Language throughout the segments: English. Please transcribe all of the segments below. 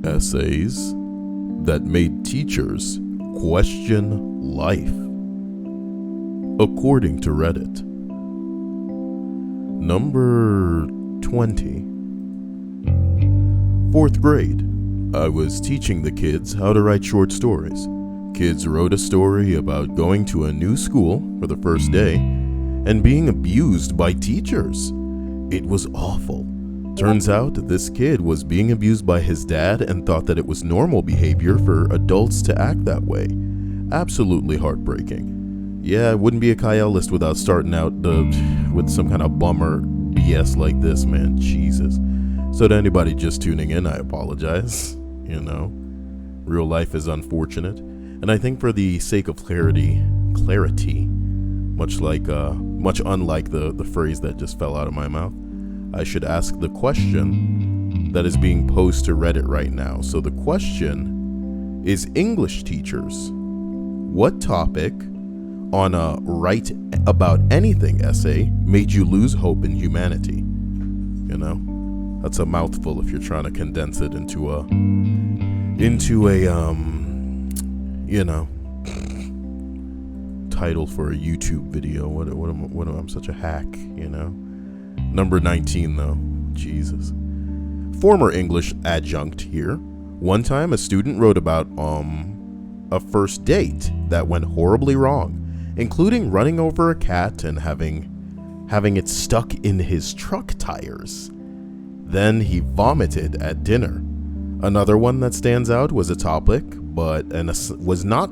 Essays that made teachers question life, according to Reddit. Number 20. 4th grade. I was teaching the kids how to write short stories. Kids wrote a story about going to a new school for the first day and being abused by teachers. It was awful. Turns out this kid was being abused by his dad and thought that it was normal behavior for adults to act that way. Absolutely heartbreaking. Yeah, it wouldn't be a Cyael list without starting out with some kind of bummer BS like this, man. Jesus. So to anybody just tuning in, I apologize. Real life is unfortunate. And I think for the sake of clarity, much unlike the phrase that just fell out of my mouth, I should ask the question that is being posed to Reddit right now. So the question is, English teachers, what topic on a write about anything essay made you lose hope in humanity? That's a mouthful if you're trying to condense it into a title for a YouTube video. What am I'm such a hack, Number 19 though, Jesus. Former English adjunct here. One time a student wrote about a first date that went horribly wrong, including running over a cat and having it stuck in his truck tires. Then he vomited at dinner. Another one that stands out was not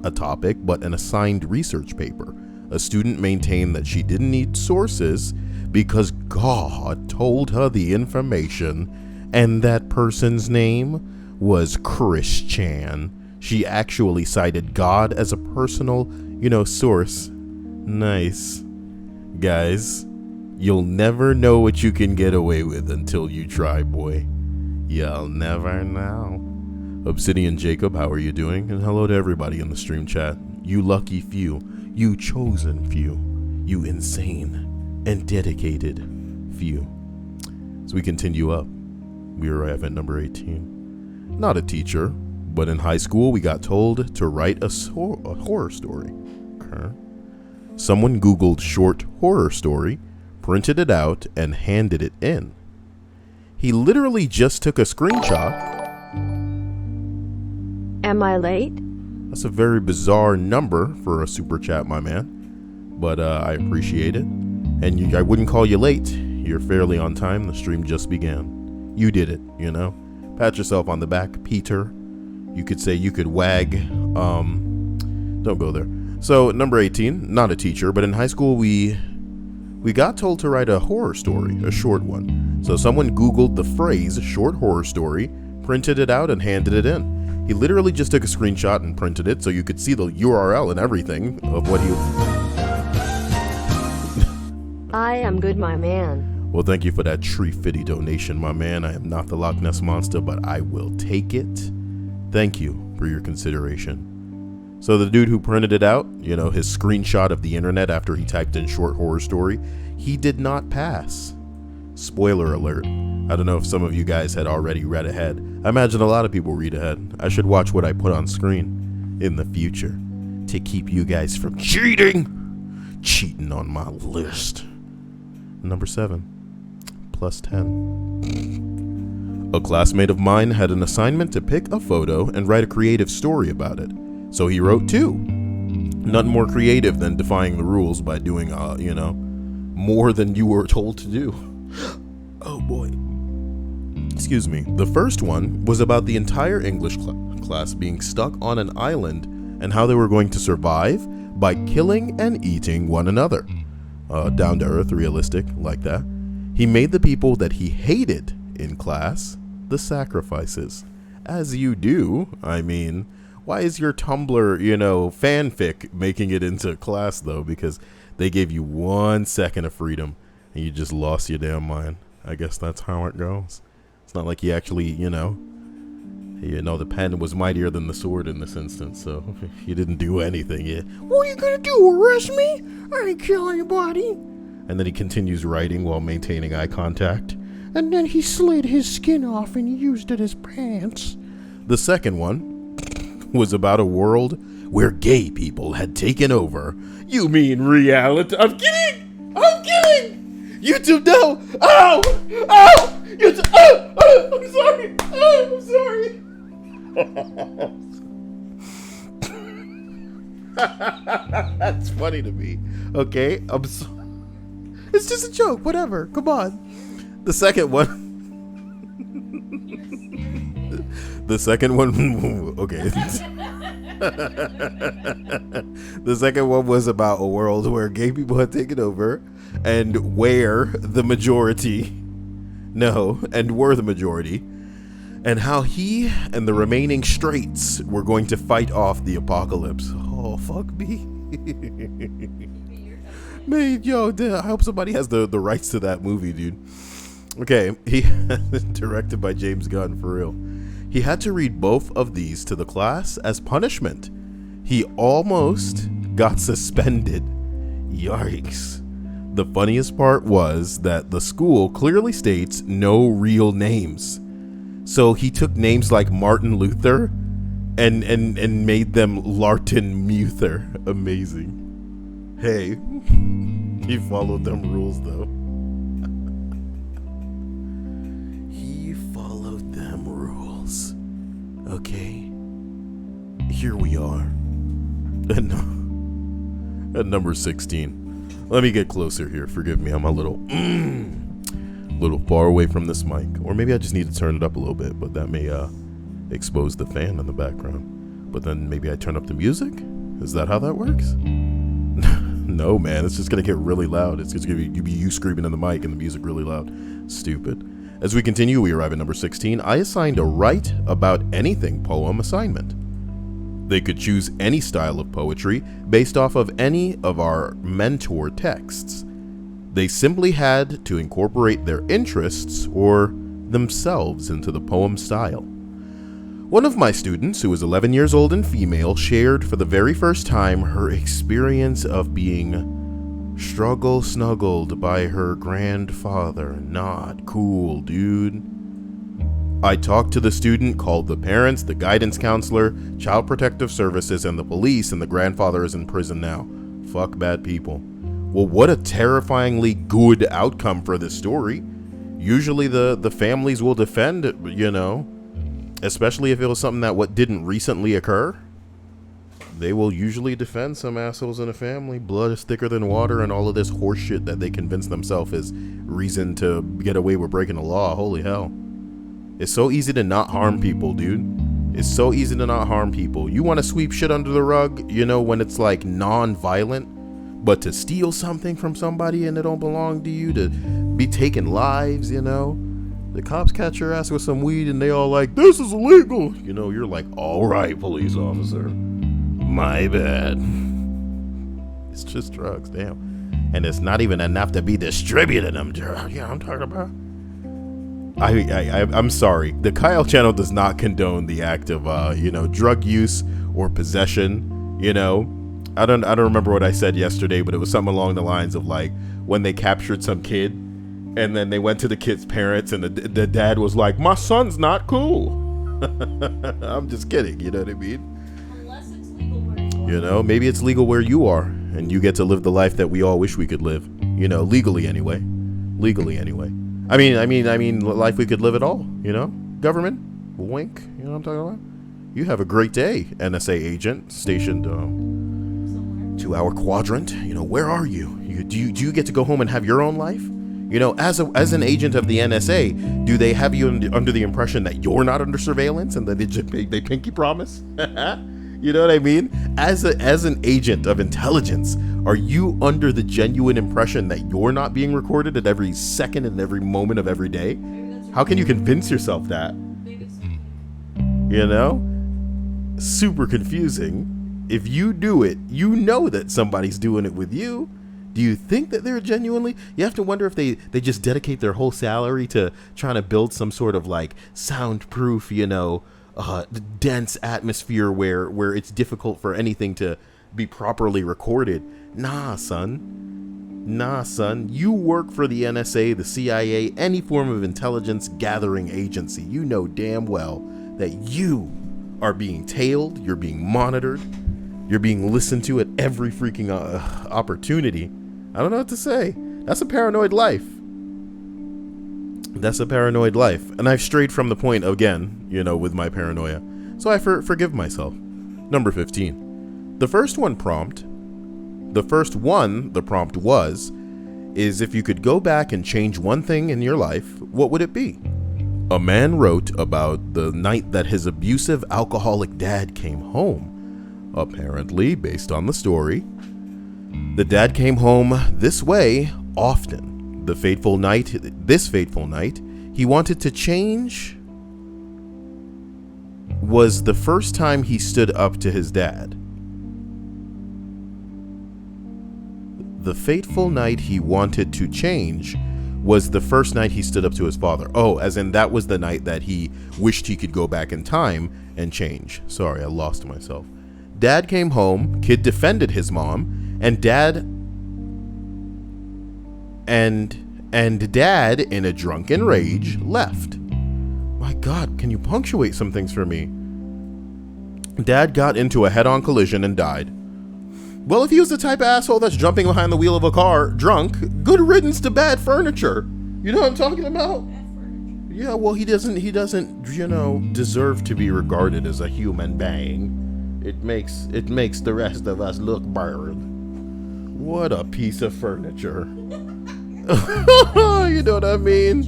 a topic, but an assigned research paper. A student maintained that she didn't need sources because God told her the information, and that person's name was Christian. She actually cited God as a personal, source. Nice. Guys, you'll never know what you can get away with until you try, boy. You'll never know. Obsidian Jacob, how are you doing? And hello to everybody in the stream chat. You lucky few, you chosen few, you insane and dedicated few. As we continue up, we arrive at number 18. Not a teacher, but in high school we got told to write a horror story. Okay. Someone Googled short horror story, printed it out, and handed it in. He literally just took a screenshot. Am I late? That's a very bizarre number for a super chat, my man. But I appreciate it. And I wouldn't call you late. You're fairly on time. The stream just began. You did it, Pat yourself on the back, Peter. You could say you could wag. Don't go there. So, number 18, not a teacher, but in high school we got told to write a horror story, a short one. So someone Googled the phrase short horror story, printed it out, and handed it in. He literally just took a screenshot and printed it so you could see the URL and everything of what he... I am good, my man. Well, thank you for that tree fitty donation, my man. I am not the Loch Ness Monster, but I will take it. Thank you for your consideration. So the dude who printed it out, his screenshot of the internet after he typed in short horror story, he did not pass. Spoiler alert. I don't know if some of you guys had already read ahead. I imagine a lot of people read ahead. I should watch what I put on screen in the future to keep you guys from cheating on my list. Number 7, plus 10. A classmate of mine had an assignment to pick a photo and write a creative story about it. So he wrote 2. Nothing more creative than defying the rules by doing, more than you were told to do. Oh boy. Excuse me. The first one was about the entire English class being stuck on an island and how they were going to survive by killing and eating one another. Down to earth, realistic, like that. He made the people that he hated in class the sacrifices. As you do. I mean, why is your Tumblr, fanfic making it into class though? Because they gave you 1 second of freedom and you just lost your damn mind. I guess that's how it goes. It's not like you actually, the pen was mightier than the sword in this instance, so he didn't do anything yet. What are you gonna do, arrest me? I ain't kill anybody. And then he continues writing while maintaining eye contact. And then he slid his skin off and used it as pants. The second one was about a world where gay people had taken over. You mean reality? I'm kidding! I'm kidding! YouTube, no! Oh! Oh! YouTube, oh! Oh! I'm sorry! Oh, I'm sorry! That's funny to me. Okay, I'm sorry. It's just a joke, whatever. Come on. The second one. The second one. Okay. The second one was about a world where gay people had taken over and where the majority. No, and were the majority. And how he and the remaining straights were going to fight off the apocalypse. Oh, fuck me. Man, yo, I hope somebody has the rights to that movie, dude. Okay, he directed by James Gunn, for real. He had to read both of these to the class as punishment. He almost got suspended. Yikes. The funniest part was that the school clearly states no real names. So he took names like Martin Luther and made them Lartin Muther. Amazing. Hey, he followed them rules though. He followed them rules. Okay. Here we are. At number 16. Let me get closer here. Forgive me, I'm a little far away from this mic. Or maybe I just need to turn it up a little bit, but that may expose the fan in the background. But then maybe I turn up the music? Is that how that works? No, man, it's just gonna get really loud. It's just gonna be you screaming in the mic and the music really loud. Stupid. As we continue, we arrive at number 16. I assigned a write about anything poem assignment. They could choose any style of poetry based off of any of our mentor texts. They simply had to incorporate their interests or themselves into the poem style. One of my students, who was 11 years old and female, shared for the very first time her experience of being snuggled by her grandfather. Not cool, dude. I talked to the student, called the parents, the guidance counselor, child protective services, and the police, and the grandfather is in prison now. Fuck bad people. Well, what a terrifyingly good outcome for this story. Usually the families will defend it, you know. Especially if it was something that didn't recently occur. They will usually defend some assholes in a family. Blood is thicker than water and all of this horse shit that they convince themselves is reason to get away with breaking the law. Holy hell. It's so easy to not harm people, dude. It's so easy to not harm people. You want to sweep shit under the rug, you know, when it's like non-violent, but to steal something from somebody and it don't belong to you, to be taking lives, you know. The cops catch your ass with some weed and they all like, this is illegal. You know, you're like, all right, police officer. My bad. It's just drugs, damn. And it's not even enough to be distributing them. Yeah, I'm talking about. I'm sorry. The Cyael channel does not condone the act of, drug use or possession. You know, I don't remember what I said yesterday, but it was something along the lines of like when they captured some kid. And then they went to the kid's parents and the dad was like, my son's not cool. I'm just kidding, you know what I mean? Unless it's legal where you are. You know, maybe it's legal where you are and you get to live the life that we all wish we could live. You know, legally anyway. I mean, life we could live at all, you know? Government, wink, you know what I'm talking about? You have a great day, NSA agent stationed 2-hour quadrant. You know, where are you? Do you get to go home and have your own life? You know, as an agent of the NSA, do they have you under the impression that you're not under surveillance and that they pinky promise? You know what I mean? As an agent of intelligence, are you under the genuine impression that you're not being recorded at every second and every moment of every day? How can you convince yourself that? You know? Super confusing. If you do it, you know that somebody's doing it with you. Do you think that they're genuinely? You have to wonder if they just dedicate their whole salary to trying to build some sort of like soundproof, you know, dense atmosphere where it's difficult for anything to be properly recorded. Nah, son. You work for the NSA, the CIA, any form of intelligence gathering agency. You know damn well that you are being tailed, you're being monitored, you're being listened to at every freaking opportunity. I don't know what to say. That's a paranoid life. That's a paranoid life. And I've strayed from the point again, with my paranoia. So I forgive myself. Number 15. The prompt is if you could go back and change one thing in your life, what would it be? A man wrote about the night that his abusive alcoholic dad came home. Apparently, based on the story, the dad came home this way often. This fateful night, he wanted to change was the first time he stood up to his dad. The fateful night he wanted to change was the first night he stood up to his father. Oh, as in that was the night that he wished he could go back in time and change. Sorry, I lost myself. Dad came home, kid defended his mom, and dad in a drunken rage left. My God, can you punctuate some things for me? Dad got into a head-on collision and died. Well, if he was the type of asshole that's jumping behind the wheel of a car drunk, good riddance to bad furniture. You know what I'm talking about? Yeah, well, he doesn't, deserve to be regarded as a human being. It makes the rest of us look bad. What a piece of furniture. You know what I mean?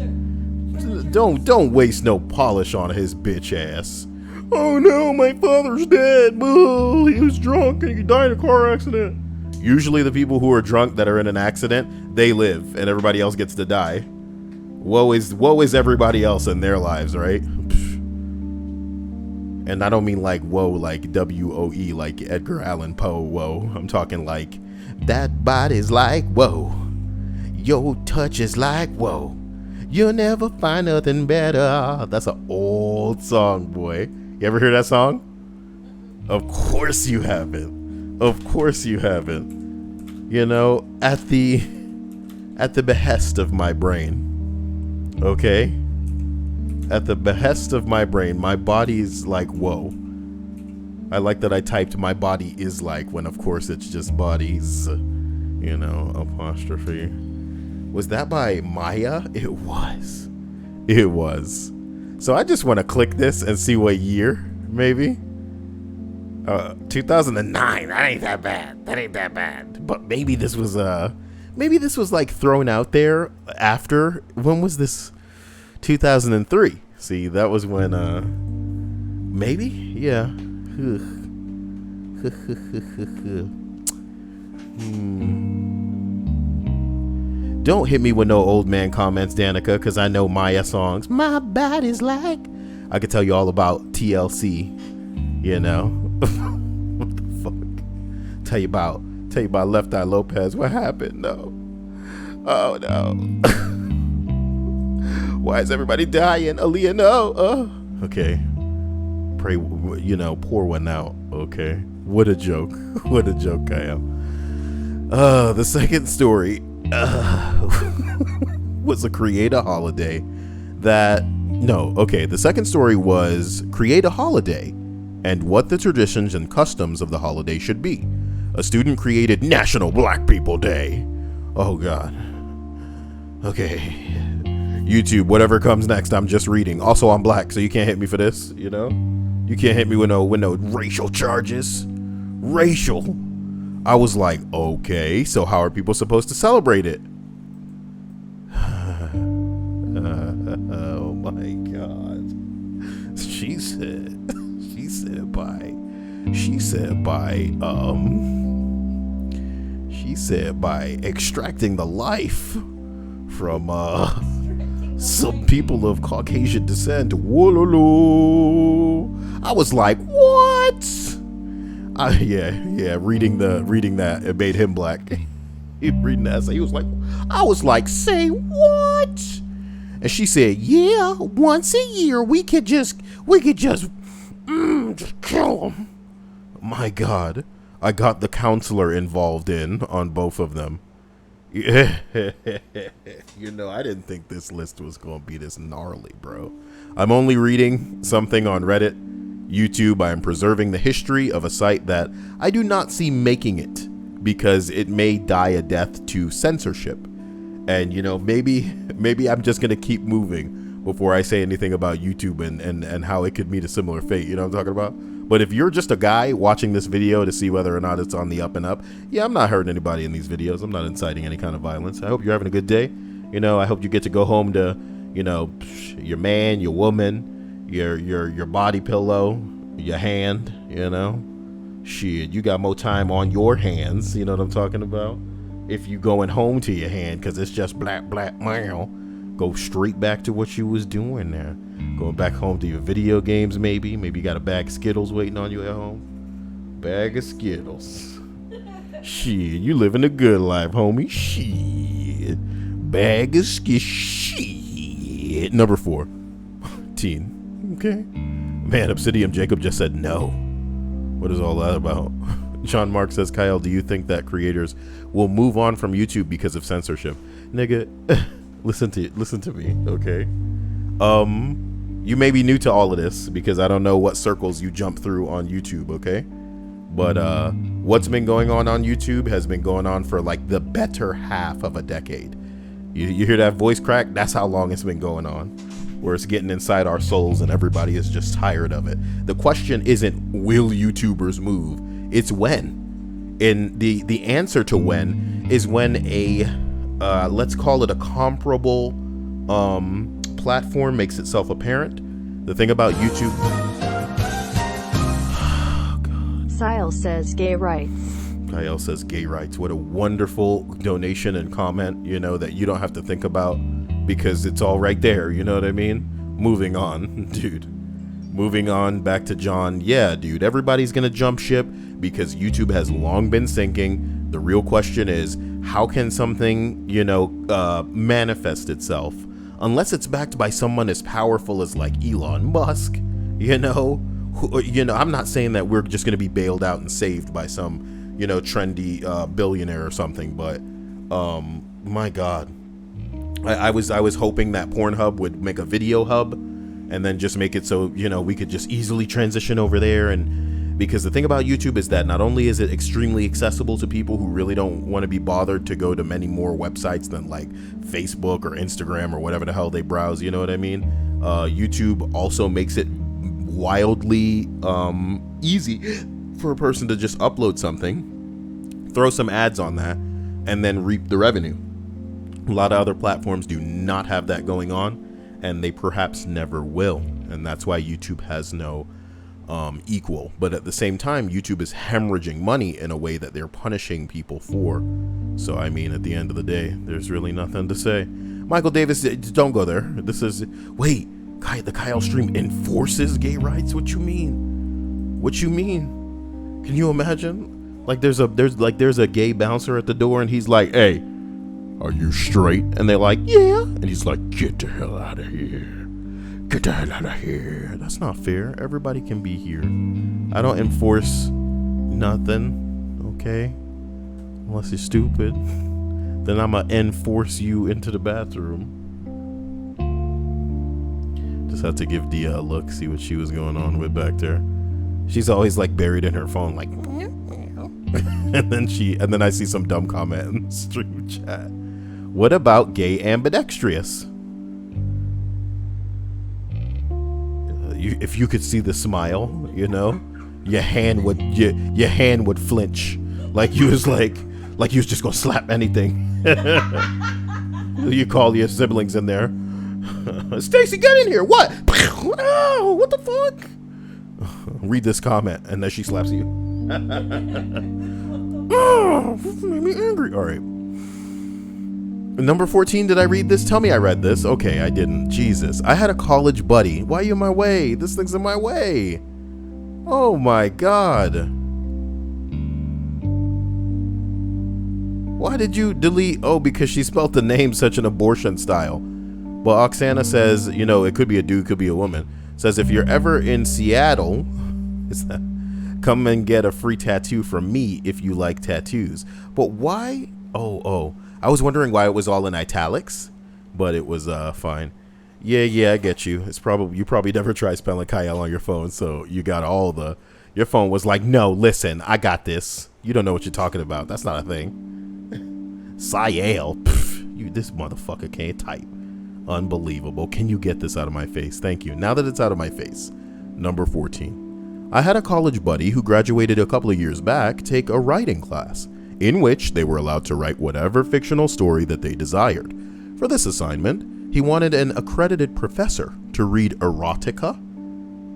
Don't waste no polish on his bitch ass. Oh no, my father's dead. Oh, he was drunk and he died in a car accident. Usually the people who are drunk that are in an accident, they live and everybody else gets to die. Woe is everybody else in their lives, right? And I don't mean like woe, like W-O-E, like Edgar Allan Poe woe. I'm talking like, that body's like whoa. Your touch is like whoa. You'll never find nothing better. That's an old song, boy. You ever hear that song? Of course you haven't. Of course you haven't. At the behest of my brain. Okay? At the behest of my brain, my body's like, whoa. I like that I typed my body is like when of course it's just bodies, apostrophe. Was that by Maya? It was. So I just want to click this and see what year, maybe. 2009. That ain't that bad. But maybe this was like thrown out there after. When was this? 2003. See, that was when maybe? Yeah. Don't hit me with no old man comments, Danica, because I know Maya songs. My body's like. I could tell you all about TLC, What the fuck? Tell you about Left Eye Lopez. What happened? No. Oh no. Why is everybody dying? Aaliyah, no. Okay. Pray, pour one out. Okay. What a joke. What a joke I am. The second story was a create a holiday the second story was create a holiday and what the traditions and customs of the holiday should be. A student created National Black People Day. Oh God. Okay. YouTube, whatever comes next, I'm just reading. Also, I'm black, so you can't hit me for this, You can't hit me with no racial charges. Racial. I was like, okay, so how are people supposed to celebrate it? Oh my God. She said by extracting the life from some people of Caucasian descent. Whoa. I was like, what? Reading that, it made him black. Reading that essay, he was like, I was like, say what? And she said, yeah, once a year we could just kill him. My God, I got the counselor involved on both of them. I didn't think this list was going to be this gnarly, bro. I'm only reading something on Reddit, YouTube, I am preserving the history of a site that I do not see making it because it may die a death to censorship. And, you know, maybe I'm just going to keep moving before I say anything about YouTube and how it could meet a similar fate. You know what I'm talking about? But if you're just a guy watching this video to see whether or not it's on the up and up, yeah, I'm not hurting anybody in these videos. I'm not inciting any kind of violence. I hope you're having a good day. You know, I hope you get to go home to, you know, your man, your woman, your body pillow, your hand, you know. Shit, you got more time on your hands, you know what I'm talking about? If you going home to your hand because it's just black, meow, go straight back to what you was doing there. Going back home to your video games, maybe. Maybe you got a bag of Skittles waiting on you at home. Bag of Skittles. Shit, you living a good life, homie. Shit. Bag of Skittles. Shit. Number 4. Teen. Okay. Man, Obsidian Jacob just said no. What is all that about? John Mark says, Cyael, do you think that creators will move on from YouTube because of censorship? Nigga, listen to me, okay? You may be new to all of this because I don't know what circles you jump through on YouTube, okay? But what's been going on YouTube has been going on for like the better half of a decade. You hear that voice crack? That's how long it's been going on, where it's getting inside our souls and everybody is just tired of it. The question isn't will YouTubers move, it's when. And the answer to when is when a let's call it a comparable platform makes itself apparent. The thing about YouTube, Cyael says gay rights. Cyael says gay rights. What a wonderful donation and comment, you know, that you don't have to think about because it's all right there, you know what I mean? Moving on, dude. Moving on back to John. Yeah, dude, everybody's gonna jump ship because YouTube has long been sinking. The real question is, how can something, you know, manifest itself unless it's backed by someone as powerful as like Elon Musk, you know? I'm not saying that we're just gonna be bailed out and saved by some, you know, trendy billionaire or something, but my God, I was hoping that Pornhub would make a video hub and then just make it so, you know, we could just easily transition over there. And because the thing about YouTube is that not only is it extremely accessible to people who really don't want to be bothered to go to many more websites than like Facebook or Instagram or whatever the hell they browse, you know what I mean? YouTube also makes it wildly easy for a person to just upload something, throw some ads on that, and then reap the revenue. A lot of other platforms do not have that going on, and they perhaps never will, and that's why YouTube has no equal. But at the same time, YouTube is hemorrhaging money in a way that they're punishing people for. So I mean, at the end of the day, there's really nothing to say. Michael Davis, don't go there. This is, wait, the Cyael stream enforces gay rights? What you mean? What you mean? Can you imagine? Like there's a gay bouncer at the door and he's like, hey, are you straight? And they're like, yeah. And he's like, get the hell out of here. Get the hell out of here. That's not fair. Everybody can be here. I don't enforce nothing, okay? Unless you're stupid. Then I'm gonna enforce you into the bathroom. Just had to give Dia a look, see what she was going on with back there. She's always like buried in her phone, like, and then I see some dumb comment in the stream chat. What about gay ambidextrous? If you could see the smile, you know, your hand would flinch, like you was just gonna slap anything. You call your siblings in there. Stacy, get in here! What? Oh, what the fuck? Read this comment, and then she slaps you. Oh, made me angry. All right. Number 14, did I read this? Tell me I read this. Okay, I didn't. Jesus. I had a college buddy. Why are you in my way? This thing's in my way. Oh my God. Why did you delete? Oh, because she spelled the name such an abortion style. Well, Oksana says, you know, it could be a dude, could be a woman. Says, if you're ever in Seattle, come and get a free tattoo from me if you like tattoos. But why? Oh. I was wondering why it was all in italics, but it was fine. Yeah, I get you. You probably never tried spelling Cyael on your phone, so you got your phone was like, no, listen, I got this. You don't know what you're talking about. That's not a thing. Cyael. This motherfucker can't type. Unbelievable. Can you get this out of my face? Thank you. Now that it's out of my face. Number 14. I had a college buddy who graduated a couple of years back take a writing class, in which they were allowed to write whatever fictional story that they desired. For this assignment, he wanted an accredited professor to read Erotica.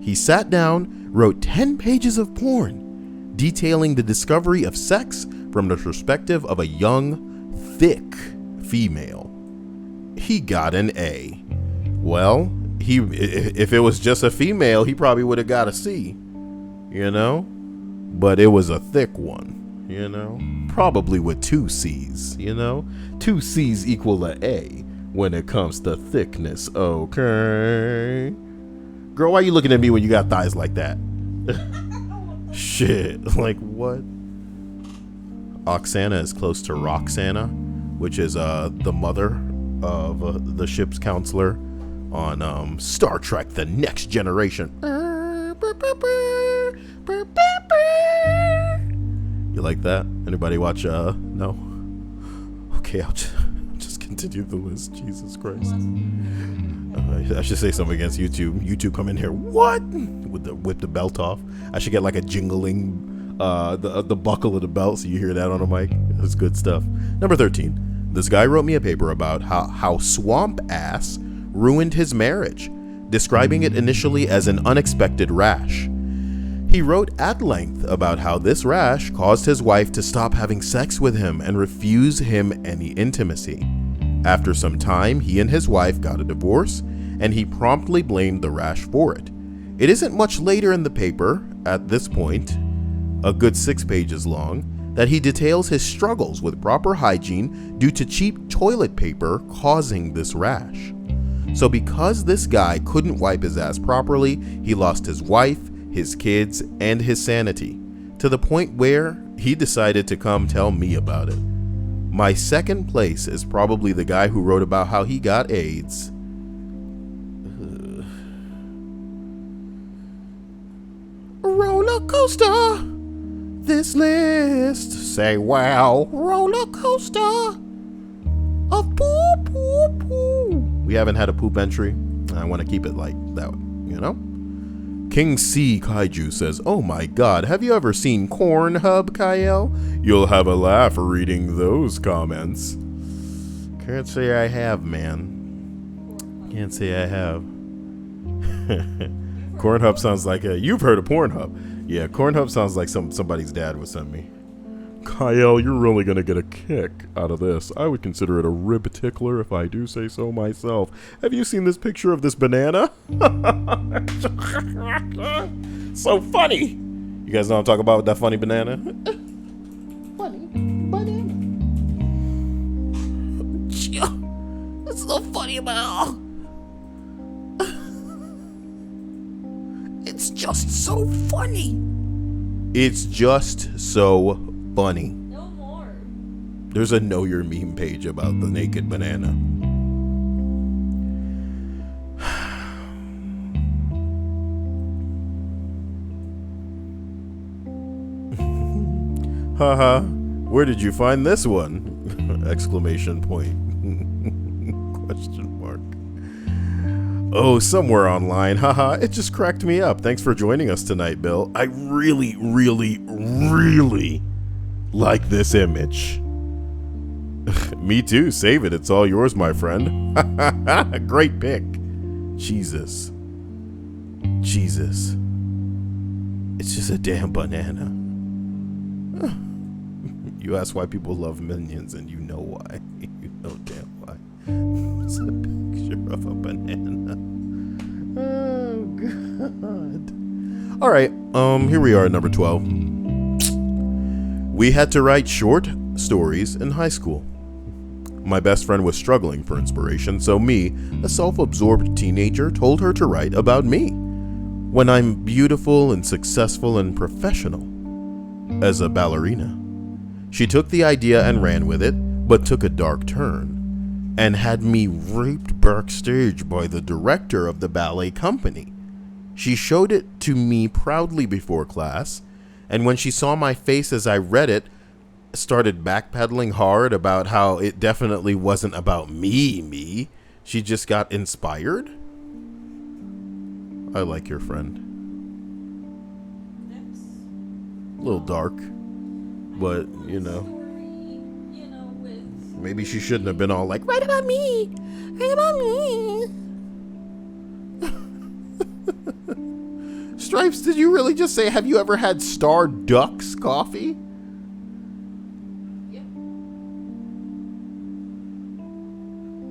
He sat down, wrote 10 pages of porn, detailing the discovery of sex from the perspective of a young, thick female. He got an A. Well, if it was just a female, he probably would have got a C, but it was a thick one, probably with 2 C's, 2 C's equal a A when it comes to thickness. Okay, girl, why you looking at me when you got thighs like that? Shit, like what? Oksana is close to Roxana, which is the mother of the ship's counselor on Star Trek The Next Generation. You like that? Anybody watch no? Okay, I'll just continue the list. Jesus Christ. I should say something against YouTube. YouTube come in here, what? Whip the belt off. I should get like a jingling the buckle of the belt so you hear that on the mic. That's good stuff. Number 13. This guy wrote me a paper about how swamp ass ruined his marriage, describing it initially as an unexpected rash. He wrote at length about how this rash caused his wife to stop having sex with him and refuse him any intimacy. After some time, he and his wife got a divorce, and he promptly blamed the rash for it. It isn't much later in the paper, at this point, a good 6 pages long, that he details his struggles with proper hygiene due to cheap toilet paper causing this rash. So because this guy couldn't wipe his ass properly, he lost his wife, his kids, and his sanity, to the point where he decided to come tell me about it. My second place is probably the guy who wrote about how he got AIDS. Roller coaster. This list, say wow, roller coaster of poop, poop, poop. We haven't had a poop entry. I want to keep it like that, King C Kaiju says, oh my god, have you ever seen Cornhub, Cyael? You'll have a laugh reading those comments. Can't say I have, man. Can't say I have. Cornhub sounds like you've heard of Pornhub. Yeah, Cornhub sounds like somebody's dad would send me. Cyael, you're really going to get a kick out of this. I would consider it a rib tickler if I do say so myself. Have you seen this picture of this banana? So funny. You guys know what I'm talking about with that funny banana? Funny banana. What's so funny about? It's just so funny. It's just so funny. No more. There's a Know Your Meme page about the naked banana. Haha, where did you find this one? Exclamation point. Question mark. Oh, somewhere online. Haha, it just cracked me up. Thanks for joining us tonight, Bill. I really, really, really like this image. Me too. Save it. It's all yours, my friend. Great pick. Jesus. It's just a damn banana. You ask why people love Minions, and you know why. You know damn why. It's a picture of a banana. Oh, God. All right. Here we are at number 12. We had to write short stories in high school. My best friend was struggling for inspiration, so me, a self-absorbed teenager, told her to write about me. When I'm beautiful and successful and professional as a ballerina. She took the idea and ran with it, but took a dark turn. and had me raped backstage by the director of the ballet company. She showed it to me proudly before class, and when she saw my face as I read it, started backpedaling hard about how it definitely wasn't about me. She just got inspired. I like your friend. A little dark, but you know, maybe she shouldn't have been all like, write about me, write about me. Stripes, did you really just say, have you ever had Starbucks coffee? Yep.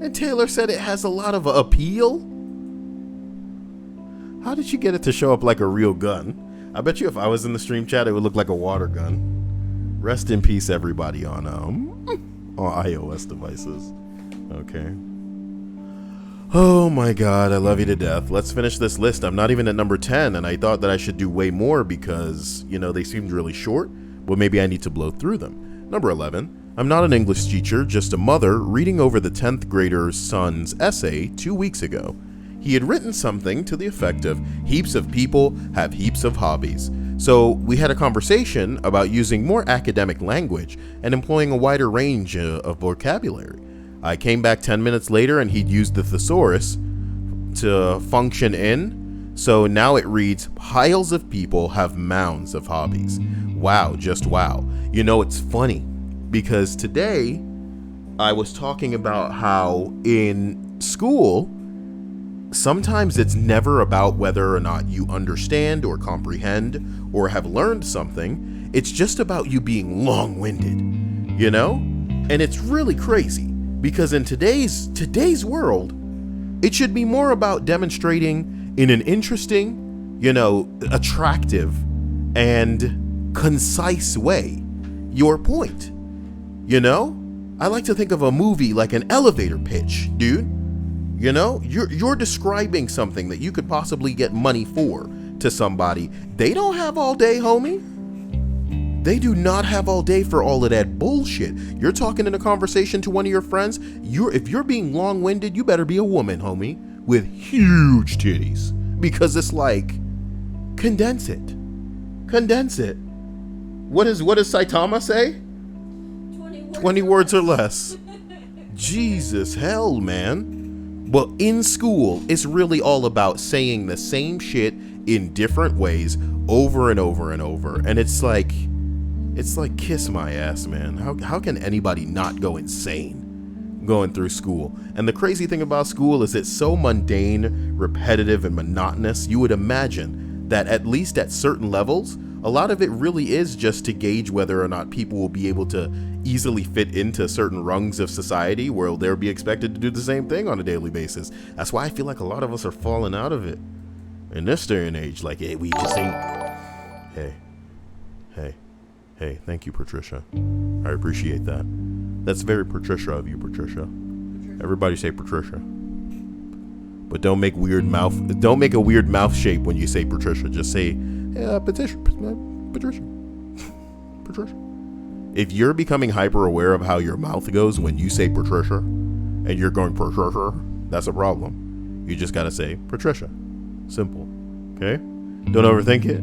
And Taylor said it has a lot of appeal. How did she get it to show up like a real gun? I bet you if I was in the stream chat, it would look like a water gun. Rest in peace, everybody on iOS devices. Okay. Oh my god, I love you to death. Let's finish this list. I'm not even at number 10, and I thought that I should do way more because, you know, they seemed really short, but maybe I need to blow through them. Number 11. I'm not an English teacher, just a mother reading over the 10th grader's son's essay 2 weeks ago. He had written something to the effect of, heaps of people have heaps of hobbies. So we had a conversation about using more academic language and employing a wider range of vocabulary. I came back 10 minutes later and he'd used the thesaurus to function in. So now it reads, piles of people have mounds of hobbies. Wow, just wow. You know, it's funny because today I was talking about how in school, sometimes it's never about whether or not you understand or comprehend or have learned something. It's just about you being long-winded, you know? And it's really crazy because in today's world, it should be more about demonstrating in an interesting, you know, attractive and concise way your point. You know? I like to think of a movie like an elevator pitch, dude. You know, you're describing something that you could possibly get money for to somebody. They don't have all day, homie. They do not have all day for all of that bullshit. You're talking in a conversation to one of your friends. If you're being long-winded, you better be a woman, homie, with huge titties. Because it's like, condense it. Condense it. What does Saitama say? 20 words or less. Jesus, hell, man. But in school, it's really all about saying the same shit in different ways over and over and over. And it's like kiss my ass, man. How can anybody not go insane going through school? And the crazy thing about school is it's so mundane, repetitive, and monotonous. You would imagine that at least at certain levels, a lot of it really is just to gauge whether or not people will be able to easily fit into certain rungs of society where they'll be expected to do the same thing on a daily basis. That's why I feel like a lot of us are falling out of it in this day and age. Like, hey, we just ain't. Hey, thank you, Patricia. I appreciate that. That's very Patricia of you, Patricia. Everybody say Patricia. But don't make a weird mouth shape when you say Patricia. Just say, Patricia. Patricia. If you're becoming hyper aware of how your mouth goes when you say Patricia, and you're going Patricia, that's a problem. You just gotta say Patricia. Simple. Okay? Don't overthink it.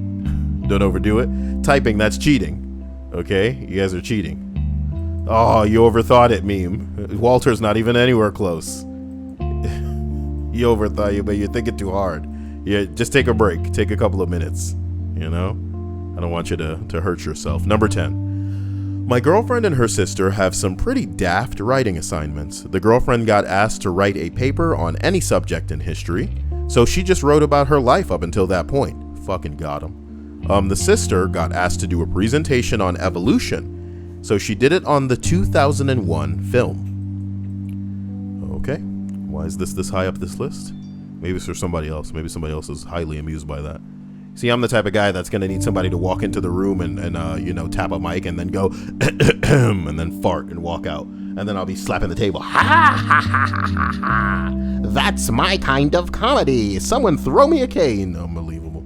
Don't overdo it. Typing, that's cheating. Okay? You guys are cheating. Oh, you overthought it, meme. Walter's not even anywhere close. You overthought you, but you're thinking too hard. Yeah, just take a break. Take a couple of minutes. You know? I don't want you to hurt yourself. Number 10. My girlfriend and her sister have some pretty daft writing assignments. The girlfriend got asked to write a paper on any subject in history, so she just wrote about her life up until that point. Fucking got him. The sister got asked to do a presentation on evolution, so she did it on the 2001 film. Okay, why is this high up this list? Maybe it's for somebody else. Maybe somebody else is highly amused by that. See, I'm the type of guy that's gonna need somebody to walk into the room and you know, tap a mic and then go and then fart and walk out, and then I'll be slapping the table. Ha ha ha ha ha ha! That's my kind of comedy. Someone throw me a cane. Unbelievable.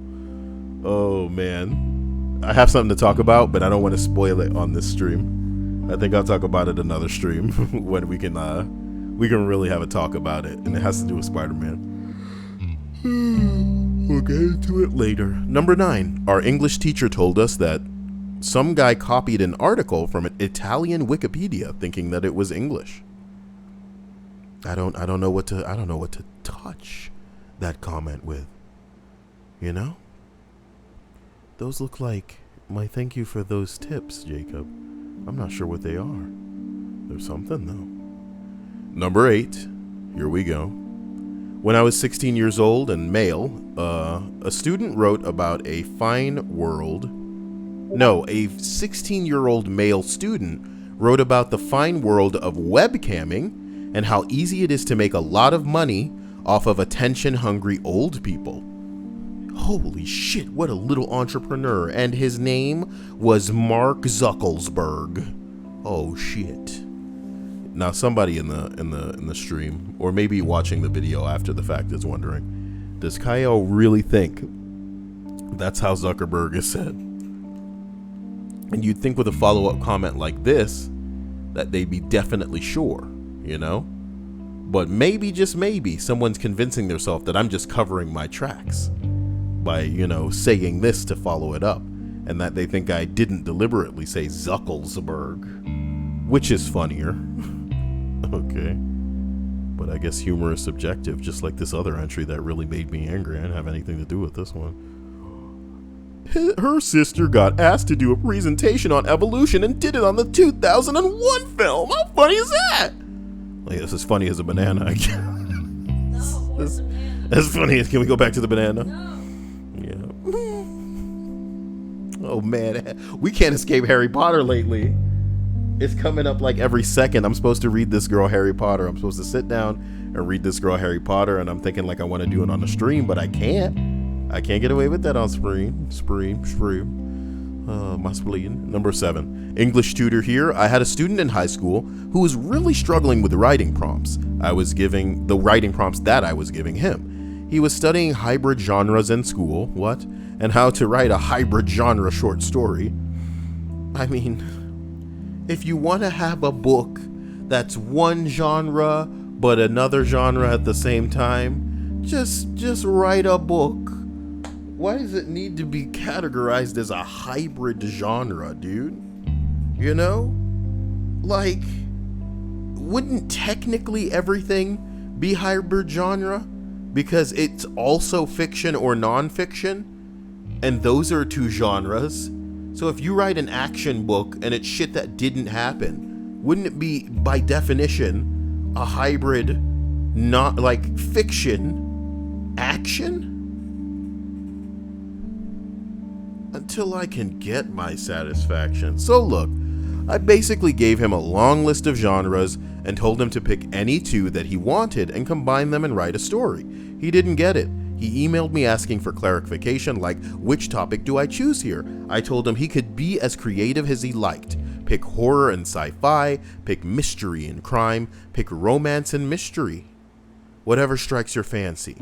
Oh man, I have something to talk about, but I don't want to spoil it on this stream. I think I'll talk about it another stream when we can We can really have a talk about it, and it has to do with Spider-Man. We'll get into it later. Number 9. Our English teacher told us that some guy copied an article from an Italian Wikipedia thinking that it was English. I don't know what to touch that comment with. You know? Those look like my thank you for those tips, Jacob. I'm not sure what they are. There's something though. Number 8. Here we go. When I was 16 years old and male, a student wrote about a 16-year-old male student wrote about the fine world of webcamming and how easy it is to make a lot of money off of attention-hungry old people. Holy shit, what a little entrepreneur. And his name was Mark Zuckerberg. Oh shit. Now somebody in the stream, or maybe watching the video after the fact, is wondering, does Cyael really think that's how Zuckerberg is said? And you'd think with a follow-up comment like this that they'd be definitely sure, you know? But maybe, just maybe, someone's convincing themselves that I'm just covering my tracks by, you know, saying this to follow it up, and that they think I didn't deliberately say Zuckerberg, which is funnier. Okay. But I guess humor is subjective, just like this other entry that really made me angry. I didn't have anything to do with this one. Her sister got asked to do a presentation on evolution and did it on the 2001 film. How funny is that? Like, this is funny as a banana, I guess. No, That's funny. Can we go back to the banana? no. Yeah. Oh man, we can't escape Harry Potter lately. It's coming up like every second. I'm supposed to read this girl Harry Potter. I'm supposed to sit down and read this girl Harry Potter, and I'm thinking like I want to do it on the stream, but I can't. I can't get away with that on stream. My spleen. Number 7. English tutor here. I had a student in high school who was really struggling with writing prompts. I was giving the writing prompts that I was giving him. He was studying hybrid genres in school. What? And how to write a hybrid genre short story. I mean, if you want to have a book that's one genre but another genre at the same time, just write a book. Why does it need to be categorized as a hybrid genre, dude? You know? Like, wouldn't technically everything be hybrid genre? Because it's also fiction or non-fiction? And those are two genres. So if you write an action book and it's shit that didn't happen, wouldn't it be, by definition, a hybrid, not like fiction, action? Until I can get my satisfaction. So look, I basically gave him a long list of genres and told him to pick any 2 that he wanted and combine them and write a story. He didn't get it. He emailed me asking for clarification, like, which topic do I choose here? I told him he could be as creative as he liked. Pick horror and sci-fi, pick mystery and crime, pick romance and mystery. Whatever strikes your fancy.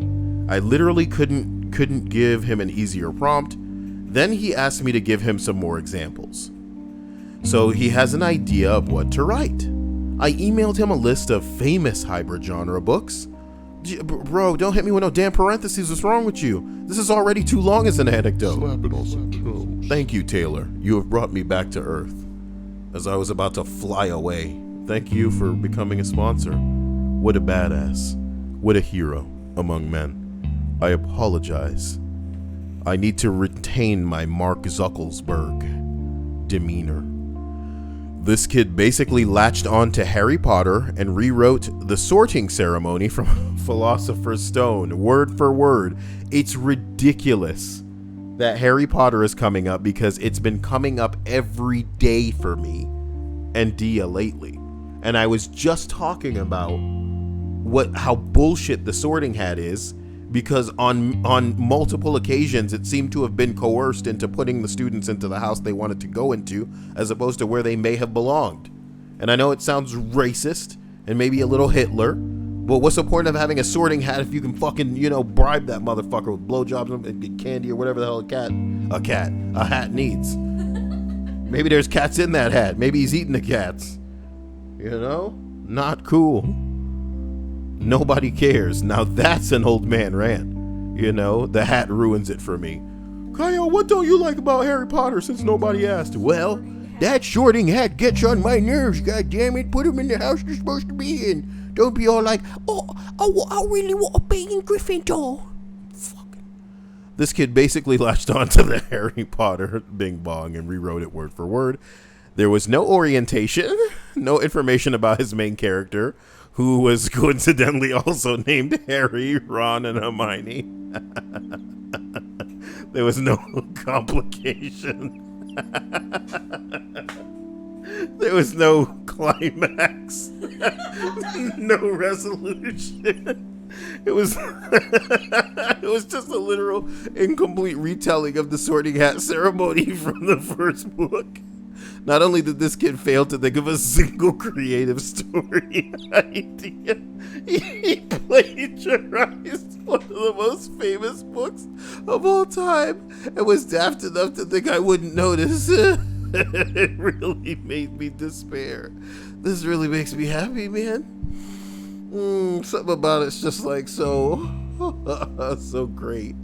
I literally couldn't give him an easier prompt. Then he asked me to give him some more examples. So he has an idea of what to write. I emailed him a list of famous hybrid genre books. Bro, don't hit me with no damn parentheses. What's wrong with you? This is already too long as an anecdote. Thank you, Taylor. You have brought me back to earth as I was about to fly away. Thank you for becoming a sponsor. What a badass. What a hero among men. I apologize. I need to retain my Mark Zuckerberg demeanor. This kid basically latched on to Harry Potter and rewrote the sorting ceremony from Philosopher's Stone, word for word. It's ridiculous that Harry Potter is coming up because it's been coming up every day for me and Dia lately. And I was just talking about how bullshit the sorting hat is, because on multiple occasions it seemed to have been coerced into putting the students into the house they wanted to go into as opposed to where they may have belonged. And I know it sounds racist and maybe a little Hitler, but what's the point of having a sorting hat if you can fucking, bribe that motherfucker with blowjobs and candy or whatever the hell a hat needs. Maybe there's cats in that hat. Maybe he's eating the cats. Not cool. Nobody cares. Now that's an old man rant. You know, the hat ruins it for me. Cyael, what don't you like about Harry Potter since nobody asked? Well, that sorting hat gets on my nerves, god damn it. Put him in the house they're supposed to be in. Don't be all like, I really want to be in Gryffindor. Fucking. This kid basically latched on to the Harry Potter bing bong and rewrote it word for word. There was no orientation, no information about his main character, who was coincidentally also named Harry, Ron, and Hermione. There was no complication. There was no climax. No resolution. It was just a literal incomplete retelling of the Sorting Hat ceremony from the first book. Not only did this kid fail to think of a single creative story idea, he plagiarized one of the most famous books of all time and was daft enough to think I wouldn't notice. It really made me despair. This really makes me happy, man. Something about it's just like so great.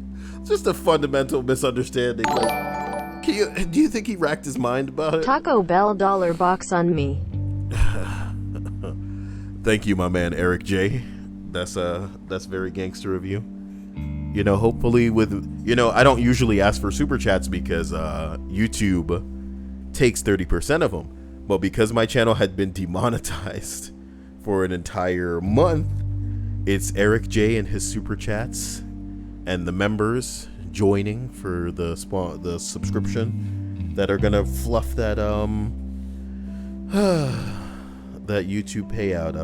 Just a fundamental misunderstanding. Like, do you think he racked his mind about it? Taco Bell dollar box on me. Thank you, my man Eric J. That's very gangster of you. You know, hopefully I don't usually ask for super chats because YouTube takes 30% of them. But because my channel had been demonetized for an entire month, it's Eric J and his super chats and the members joining for the subscription that are gonna fluff that that YouTube payout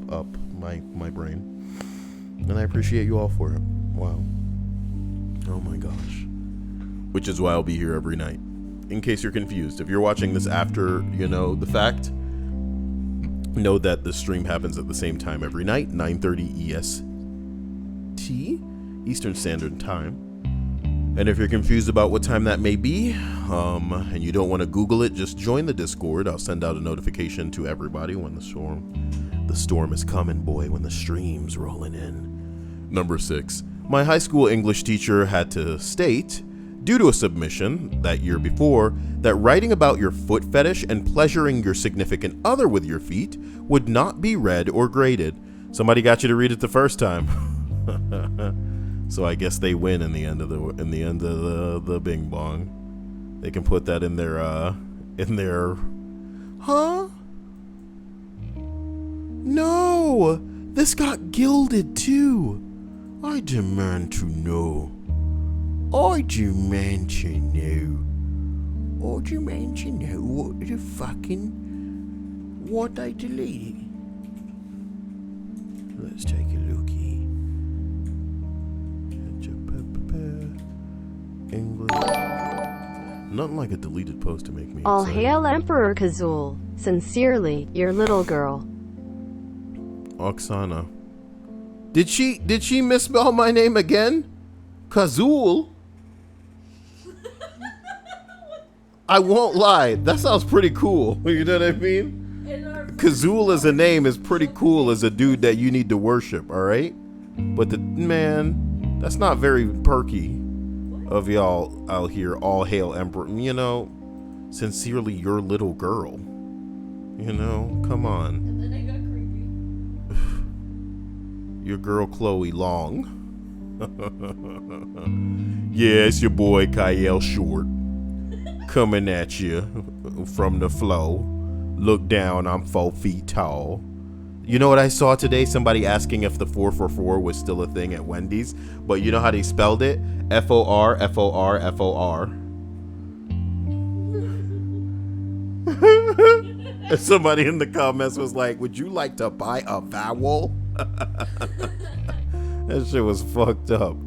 up my brain, and I appreciate you all for it. Wow. Oh my gosh. Which is why I'll be here every night. In case you're confused, if you're watching this after the fact, know that the stream happens at the same time every night, 9:30 EST, Eastern Standard Time. And if you're confused about what time that may be, and you don't want to Google it, just join the Discord. I'll send out a notification to everybody when the storm is coming, boy, when the stream's rolling in. Number 6. My high school English teacher had to state, due to a submission that year before, that writing about your foot fetish and pleasuring your significant other with your feet would not be read or graded. Somebody got you to read it the first time. So I guess they win in the end of the bing bong. They can put that in their huh? No, this got gilded too. I demand to know. I demand to know. I demand to know what I deleted. Let's take a looky. English. Nothing like a deleted post to make me All excited. hail Emperor Cyael. Sincerely, your little girl. Oksana. Did she misspell my name again? Cyael? I won't lie. That sounds pretty cool. You know what I mean? Cyael as a name is pretty cool as a dude that you need to worship, alright? But man, that's not very perky of y'all out here. All hail Emperor. Sincerely your little girl. Come on. And then it got creepy. Your girl Chloe Long. Yeah, it's your boy Cyael Short. Coming at you from the flow. Look down, I'm 4 feet tall. You know what I saw today? Somebody asking if the 444 was still a thing at Wendy's. But you know how they spelled it? F-O-R, F-O-R, F-O-R. And somebody in the comments was like, would you like to buy a vowel? That shit was fucked up.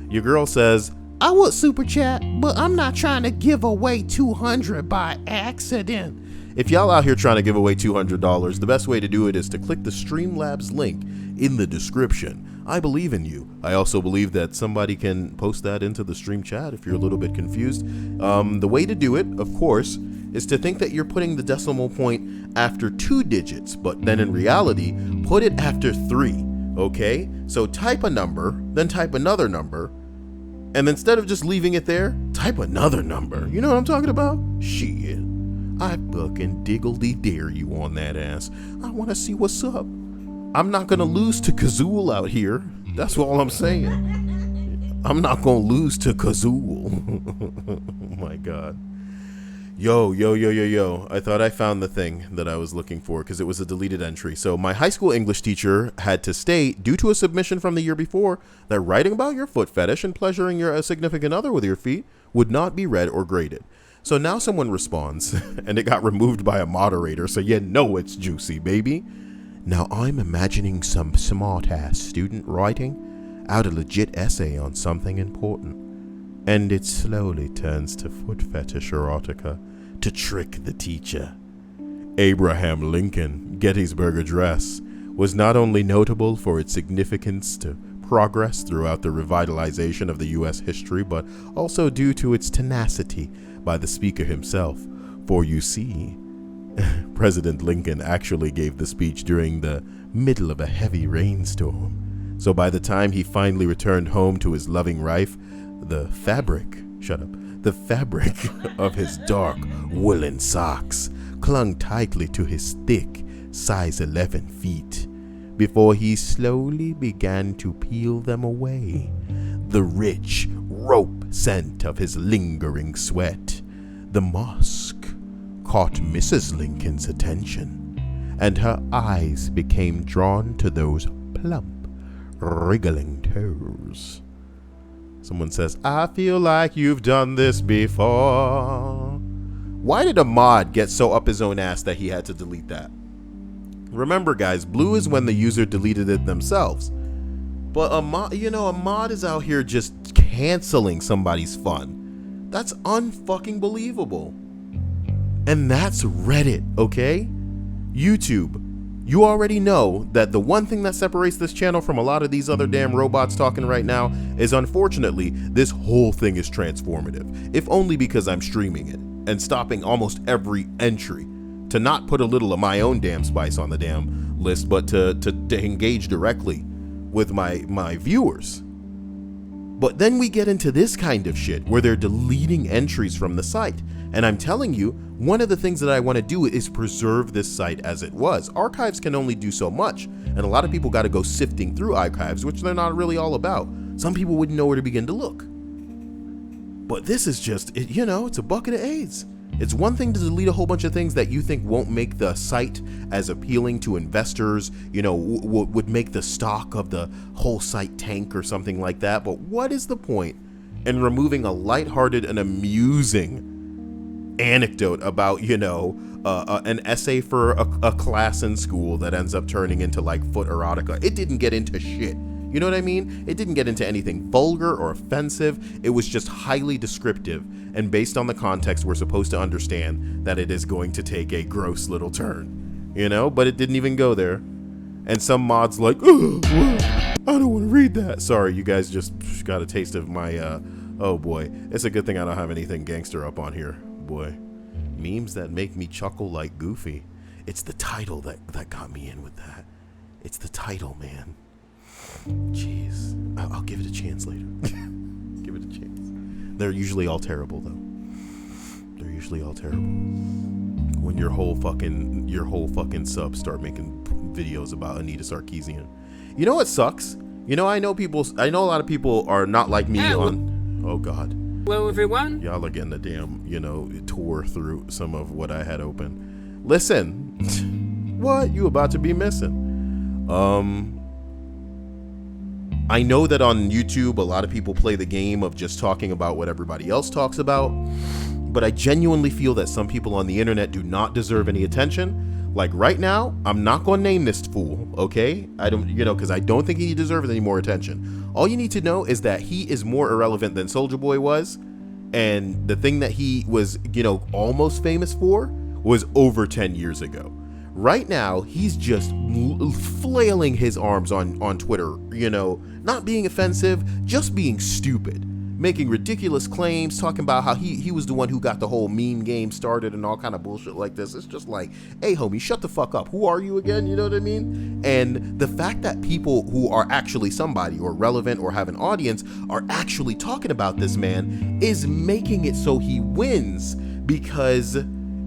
Your girl says, I would super chat, but I'm not trying to give away $200 by accident. If y'all out here trying to give away $200, the best way to do it is to click the Streamlabs link in the description. I believe in you. I also believe that somebody can post that into the stream chat if you're a little bit confused. The way to do it, of course, is to think that you're putting the decimal point after 2 digits, but then in reality, put it after 3. Okay, so type a number, then type another number, and instead of just leaving it there, type another number. You know what I'm talking about? Shit. I fucking diggledy dare you on that ass. I want to see what's up. I'm not going to lose to Kazool out here. That's all I'm saying. I'm not going to lose to Kazool. Oh my God. Yo. I thought I found the thing that I was looking for because it was a deleted entry. So my high school English teacher had to state, due to a submission from the year before, that writing about your foot fetish and pleasuring your significant other with your feet would not be read or graded. So now someone responds, and it got removed by a moderator, so you know it's juicy, baby. Now I'm imagining some smart-ass student writing out a legit essay on something important, and it slowly turns to foot fetish erotica to trick the teacher. Abraham Lincoln, Gettysburg Address, was not only notable for its significance to progress throughout the revitalization of the U.S. history, but also due to its tenacity by the speaker himself. For you see, President Lincoln actually gave the speech during the middle of a heavy rainstorm. So by the time he finally returned home to his loving wife, the fabric of his dark woolen socks clung tightly to his thick, size 11 feet, before he slowly began to peel them away. The rich rope scent of his lingering sweat, the musk, caught Mrs. Lincoln's attention, and her eyes became drawn to those plump, wriggling toes. Someone says, I feel like you've done this before. Why did a mod get so up his own ass that he had to delete that? Remember, guys, blue is when the user deleted it themselves. But a mod is out here just canceling somebody's fun. That's unfucking believable. And that's Reddit, okay? YouTube. You already know that the one thing that separates this channel from a lot of these other damn robots talking right now is, unfortunately, this whole thing is transformative. If only because I'm streaming it and stopping almost every entry to not put a little of my own damn spice on the damn list, but to engage directly with my viewers. But then we get into this kind of shit where they're deleting entries from the site. And I'm telling you, one of the things that I want to do is preserve this site as it was. Archives can only do so much, and a lot of people got to go sifting through archives, which they're not really all about. Some people wouldn't know where to begin to look. But this is just, it's a bucket of AIDS. It's one thing to delete a whole bunch of things that you think won't make the site as appealing to investors, would make the stock of the whole site tank or something like that. But what is the point in removing a lighthearted and amusing anecdote about, an essay for a class in school that ends up turning into like foot erotica? It didn't get into shit. You know what I mean? It didn't get into anything vulgar or offensive. It was just highly descriptive, and based on the context, we're supposed to understand that it is going to take a gross little turn, but it didn't even go there. And some mods like, I don't want to read that. Sorry, you guys just got a taste of my, oh boy. It's a good thing I don't have anything gangster up on here, boy. Memes that make me chuckle like Goofy. It's the title that got me in with that. It's the title, man. Jeez, I'll give it a chance later. Give it a chance. They're usually all terrible, though. They're usually all terrible. When your whole fucking subs start making videos about Anita Sarkeesian. You know what sucks? I know a lot of people are not like me on. Oh God. Hello, everyone. Y'all are getting a damn, tour through some of what I had open. Listen, what you about to be missing? I know that on YouTube, a lot of people play the game of just talking about what everybody else talks about, but I genuinely feel that some people on the internet do not deserve any attention. Like right now, I'm not going to name this fool, okay? I don't, because I don't think he deserves any more attention. All you need to know is that he is more irrelevant than Soulja Boy was, and the thing that he was, almost famous for was over 10 years ago. Right now, he's just flailing his arms on Twitter, not being offensive, just being stupid. making ridiculous claims, talking about how he was the one who got the whole meme game started and all kind of bullshit like this. It's just like, hey homie, shut the fuck up. Who are you again? You know what I mean? And the fact that people who are actually somebody or relevant or have an audience are actually talking about this man is making it so he wins, because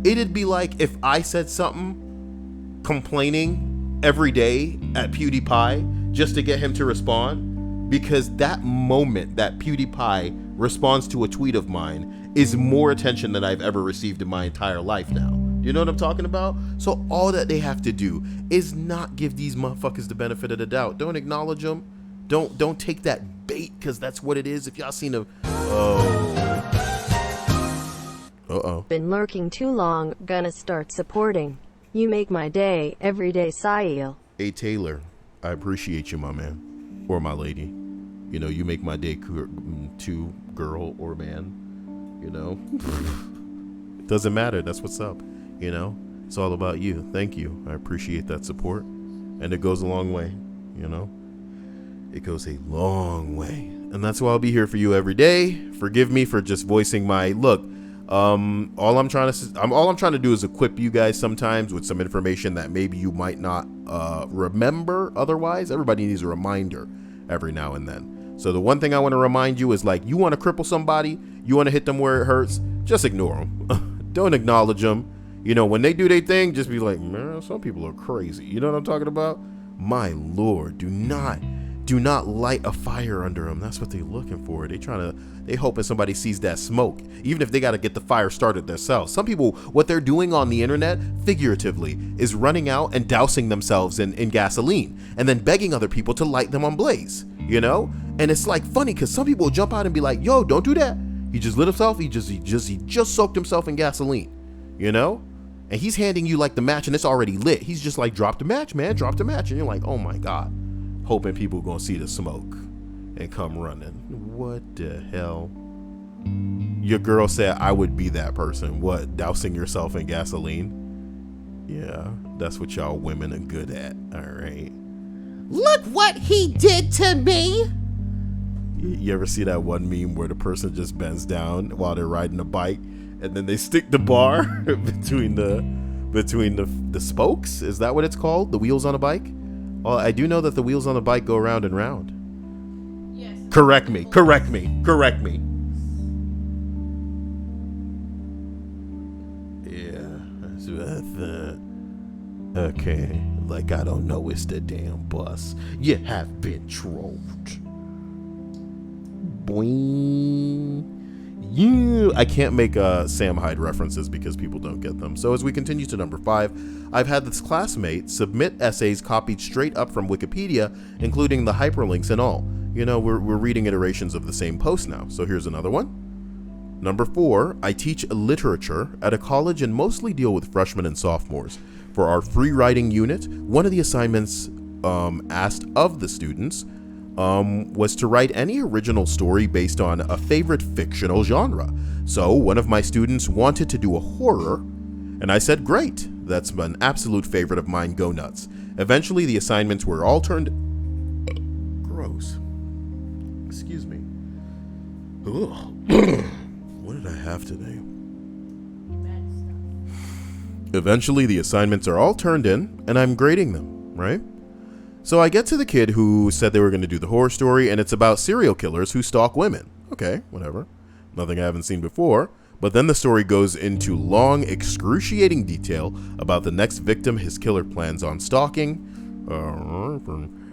it'd be like if I said something complaining every day at PewDiePie just to get him to respond, because that moment that PewDiePie responds to a tweet of mine is more attention than I've ever received in my entire life now. You know what I'm talking about? So all that they have to do is not give these motherfuckers the benefit of the doubt. Don't acknowledge them. Don't take that bait, because that's what it is. If y'all seen a... Uh-oh. Been lurking too long, gonna start supporting. You make my day, every day, Cyael. Hey Taylor, I appreciate you, my man. Or my lady. You know, you make my day too, girl or man. You know? Doesn't matter, that's what's up. You know? It's all about you. Thank you. I appreciate that support. And it goes a long way, you know? It goes a long way. And that's why I'll be here for you every day. Forgive me for just voicing my look. All I'm trying to do is equip you guys sometimes with some information that maybe you might not remember otherwise. Everybody needs a reminder every now and then. So the one thing I want to remind you is, like, you want to cripple somebody, you want to hit them where it hurts, just ignore them. Don't acknowledge them. You know, when they do their thing, just be like, man, some people are crazy. You know what I'm talking about? My Lord, do not light a fire under them. That's what they're looking for. They hoping somebody sees that smoke, even if they got to get the fire started themselves. Some people, what they're doing on the internet, figuratively, is running out and dousing themselves in gasoline and then begging other people to light them on blaze, you know? And it's like funny, because some people will jump out and be like, yo, don't do that. He just lit himself. He just soaked himself in gasoline, you know? And he's handing you like the match and it's already lit. He's just like, drop the match, man, drop the match. And you're like, oh my God. Hoping people gonna see the smoke and come running. What the hell? Your girl said I would be that person. What, dousing yourself in gasoline? Yeah, that's what y'all women are good at. All right. Look what he did to me. You ever see that one meme where the person just bends down while they're riding a bike and then they stick the bar between the spokes? Is that what it's called? The wheels on a bike? Well, I do know that the wheels on the bike go round and round. Yes. Correct me. Yeah, that's what I thought. Okay, like I don't know it's the damn bus. You have been trolled. Boing. Yeah, I can't make Sam Hyde references because people don't get them. So as we continue to number 5, I've had this classmate submit essays copied straight up from Wikipedia, including the hyperlinks and all. You know, we're reading iterations of the same post now. So here's another one. Number 4, I teach literature at a college and mostly deal with freshmen and sophomores. For our free writing unit, one of the assignments asked of the students was to write any original story based on a favorite fictional genre. So one of my students wanted to do a horror, and I said, great, that's an absolute favorite of mine, go nuts. Eventually the assignments were all turned... Gross. Excuse me. Ugh. What did I have today? Eventually the assignments are all turned in, and I'm grading them, right? So I get to the kid who said they were going to do the horror story, and it's about serial killers who stalk women. Okay, whatever. Nothing I haven't seen before. But then the story goes into long, excruciating detail about the next victim his killer plans on stalking,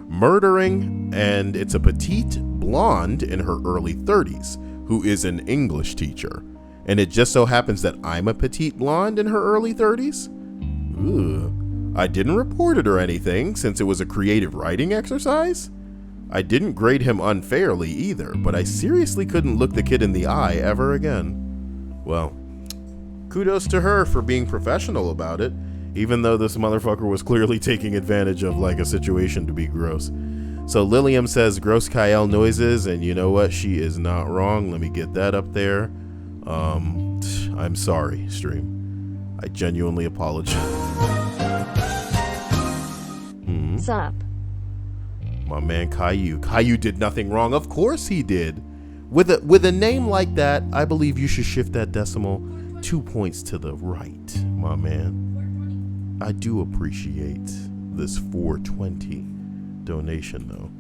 murdering, and it's a petite blonde in her early 30s who is an English teacher. And it just so happens that I'm a petite blonde in her early 30s? Ugh. I didn't report it or anything since it was a creative writing exercise. I didn't grade him unfairly either, but I seriously couldn't look the kid in the eye ever again. Well, kudos to her for being professional about it, even though this motherfucker was clearly taking advantage of like a situation to be gross. So Lilium says gross Cyael noises, and you know what? She is not wrong. Let me get that up there. I'm sorry, stream. I genuinely apologize. Sup? My man Caillou. Caillou did nothing wrong. Of course he did. With a name like that, I believe you should shift that decimal 2 points to the right, my man. I do appreciate this 420 donation, though.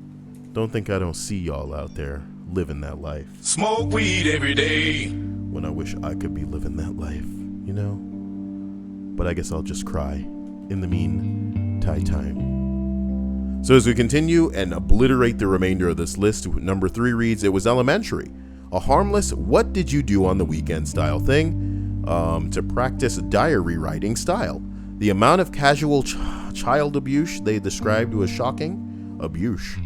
Don't think I don't see y'all out there living that life. Smoke weed every day. When I wish I could be living that life, you know? But I guess I'll just cry in the meantime. So as we continue and obliterate the remainder of this list, number 3 reads, it was elementary. A harmless, what did you do on the weekend style thing to practice diary writing style. The amount of casual child abuse they described was shocking. Abuse.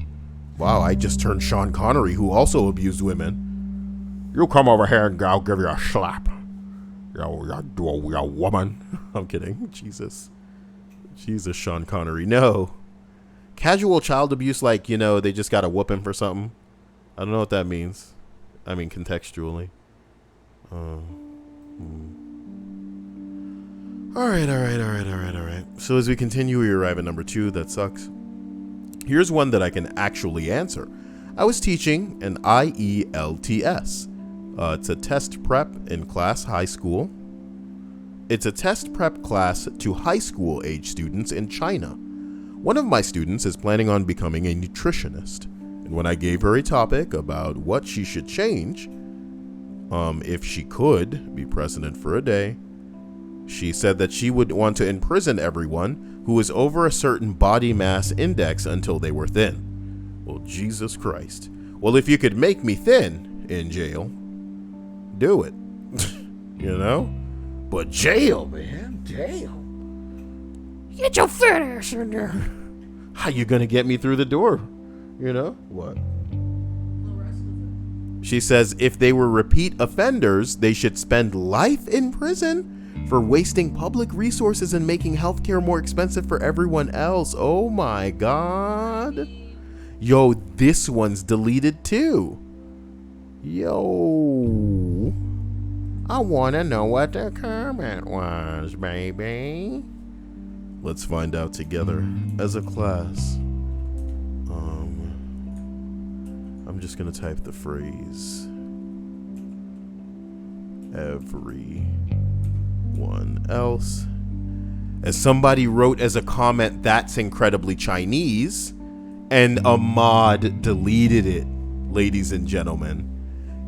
Wow, I just turned Sean Connery, who also abused women. You come over here and I'll give you a slap. You woman. I'm kidding. Jesus, Sean Connery. No. Casual child abuse, like, you know, they just got a whooping for something. I don't know what that means. I mean, contextually. All right. So as we continue, we arrive at number 2. That sucks. Here's one that I can actually answer. I was teaching an IELTS. It's a test prep in class high school. It's a test prep class to high school age students in China. One of my students is planning on becoming a nutritionist. And when I gave her a topic about what she should change, if she could be president for a day, she said that she would want to imprison everyone who was over a certain body mass index until they were thin. Well, Jesus Christ. Well, if you could make me thin in jail, do it. You know? But jail, man. Jail. Get your fat ass in there. How you gonna get me through the door? You know? What? She says if they were repeat offenders, they should spend life in prison for wasting public resources and making healthcare more expensive for everyone else. Oh my God. Yo, this one's deleted too. Yo. I want to know what the comment was, baby. Let's find out together as a class. I'm just going to type the phrase. Everyone else. As somebody wrote as a comment, that's incredibly Chinese, and a mod deleted it, ladies and gentlemen.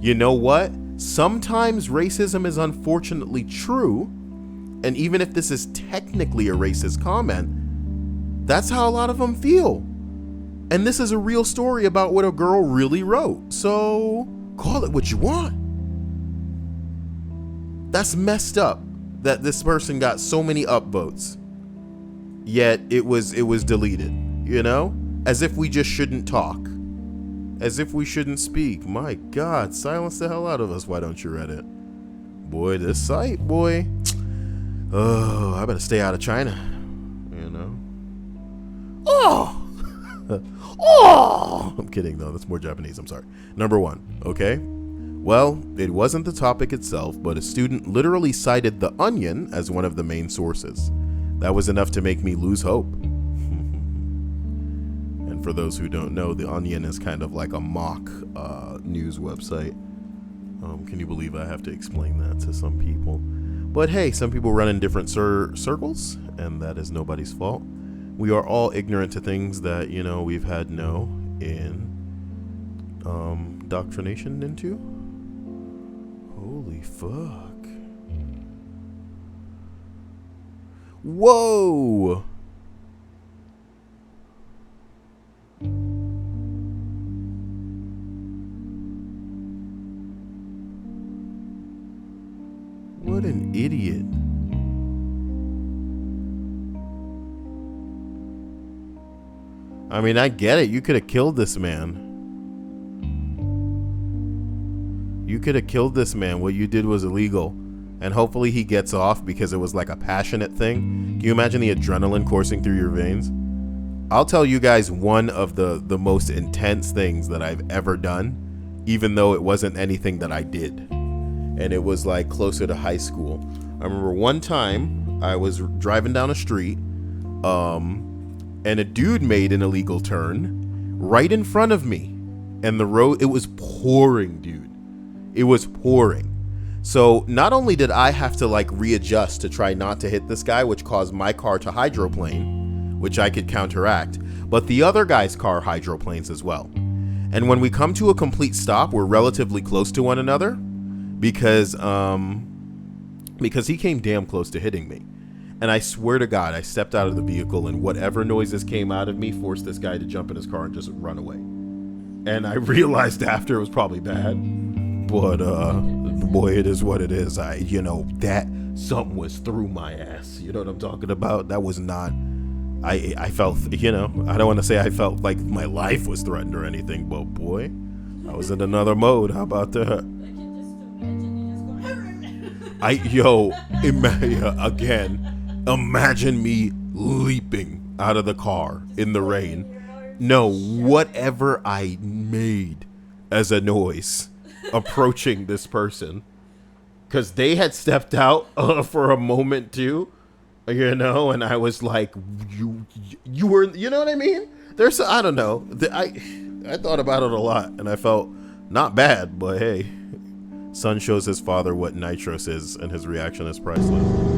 You know what? Sometimes racism is unfortunately true, and even if this is technically a racist comment, that's how a lot of them feel. And this is a real story about what a girl really wrote, so call it what you want. That's messed up that this person got so many upvotes, yet it was deleted, you know? As if we just shouldn't talk. As if we shouldn't speak. My God, silence the hell out of us, why don't you, Reddit? Boy, this site, boy. Oh, I better stay out of China, you know? Oh! Oh! I'm kidding, though. That's more Japanese. I'm sorry. Number 1, okay? Well, it wasn't the topic itself, but a student literally cited The Onion as one of the main sources. That was enough to make me lose hope. And for those who don't know, The Onion is kind of like a mock news website. Can you believe I have to explain that to some people? But hey, some people run in different circles, and that is nobody's fault. We are all ignorant to things that, you know, we've had no indoctrination into. Holy fuck. Whoa! What an idiot. I mean, I get it. You could have killed this man. You could have killed this man. What you did was illegal. And hopefully he gets off because it was like a passionate thing. Can you imagine the adrenaline coursing through your veins? I'll tell you guys one of the most intense things that I've ever done, even though it wasn't anything that I did. And it was like closer to high school. I remember one time I was driving down a street, and a dude made an illegal turn right in front of me. And the road, it was pouring, dude. It was pouring. So not only did I have to like readjust to try not to hit this guy, which caused my car to hydroplane, which I could counteract, but the other guy's car hydroplanes as well. And when we come to a complete stop, we're relatively close to one another because he came damn close to hitting me. And I swear to God, I stepped out of the vehicle and whatever noises came out of me forced this guy to jump in his car and just run away. And I realized after it was probably bad, but boy, it is what it is. That something was through my ass. You know what I'm talking about? That was not, I felt, I don't want to say I felt like my life was threatened or anything, but boy, I was in another mode. How about that? Imagine me leaping out of the car in the rain. No, whatever I made as a noise approaching this person, because they had stepped out for a moment too, and I was like, you were, you know what I mean? I don't know. I thought about it a lot, and I felt not bad, but hey, son shows his father what nitros is, and his reaction is priceless.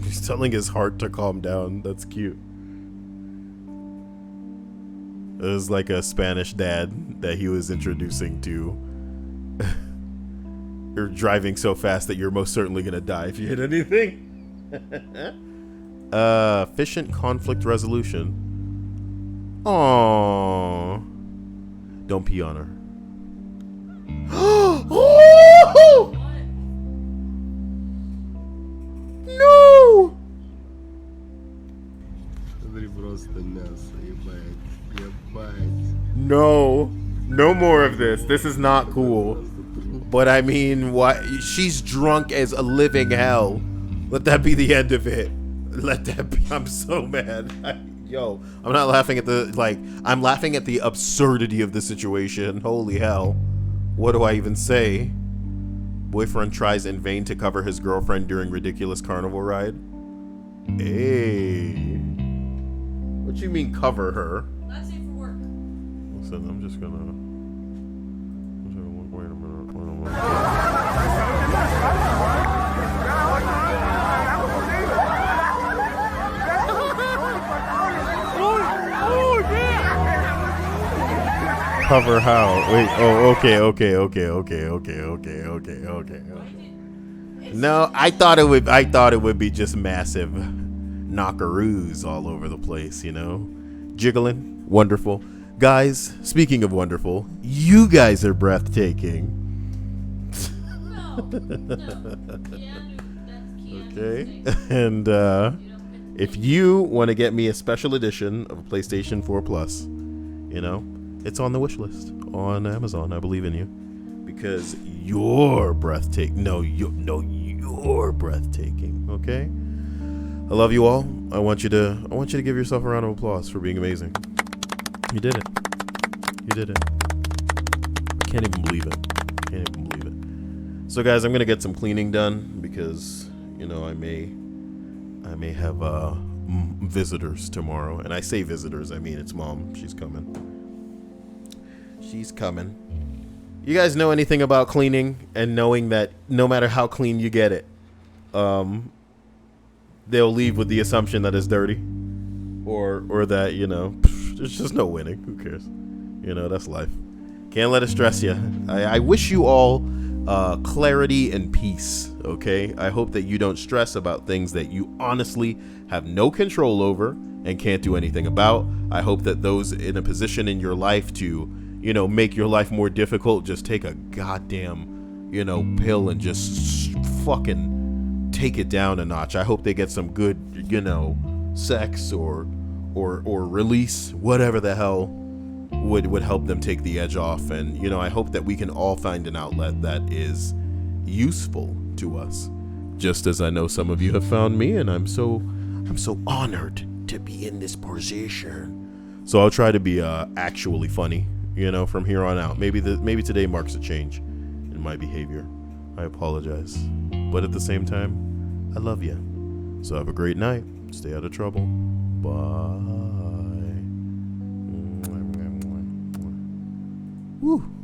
He's telling his heart to calm down. That's cute. It was like a Spanish dad that he was introducing to. You're driving so fast that you're most certainly gonna die if you hit anything. Efficient conflict resolution. Aww. Don't pee on her. Oh! No! No more of this. This is not cool. But I mean, what? She's drunk as a living hell. Let that be the end of it. Let that be. I'm so mad. I'm not laughing at I'm laughing at the absurdity of the situation. Holy hell. What do I even say? Boyfriend tries in vain to cover his girlfriend during ridiculous carnival ride. Hey. What you mean cover her? Not safe for work. Listen, I'm just gonna... Wait a minute. Cover how? Wait, oh, okay. No, I thought it would be just massive knockaroos all over the place, jiggling. Wonderful. Guys, speaking of wonderful, you guys are breathtaking. Okay. And if you want to get me a special edition of a PlayStation 4 Plus, it's on the wish list on Amazon. I believe in you because you're breathtaking. You're breathtaking. Okay. I love you all. I want you to give yourself a round of applause for being amazing. You did it. I can't even believe it. So guys, I'm gonna get some cleaning done because I may have visitors tomorrow, and I say visitors, I mean it's mom. She's coming. You guys know anything about cleaning and knowing that no matter how clean you get it, they'll leave with the assumption that it's dirty, or that there's just no winning. Who cares? That's life. Can't let it stress you. I wish you all clarity and peace. Okay, I hope that you don't stress about things that you honestly have no control over and can't do anything about. I hope that those in a position in your life to make your life more difficult just take a goddamn pill and just fucking take it down a notch. I hope they get some good sex or release, whatever the hell would help them take the edge off. And, you know, I hope that we can all find an outlet that is useful to us, just as I know some of you have found me, and I'm so honored to be in this position. So I'll try to be actually funny, you know, from here on out. Maybe today marks a change in my behavior. I apologize, but at the same time, I love you. So have a great night. Stay out of trouble. Bye. Woo.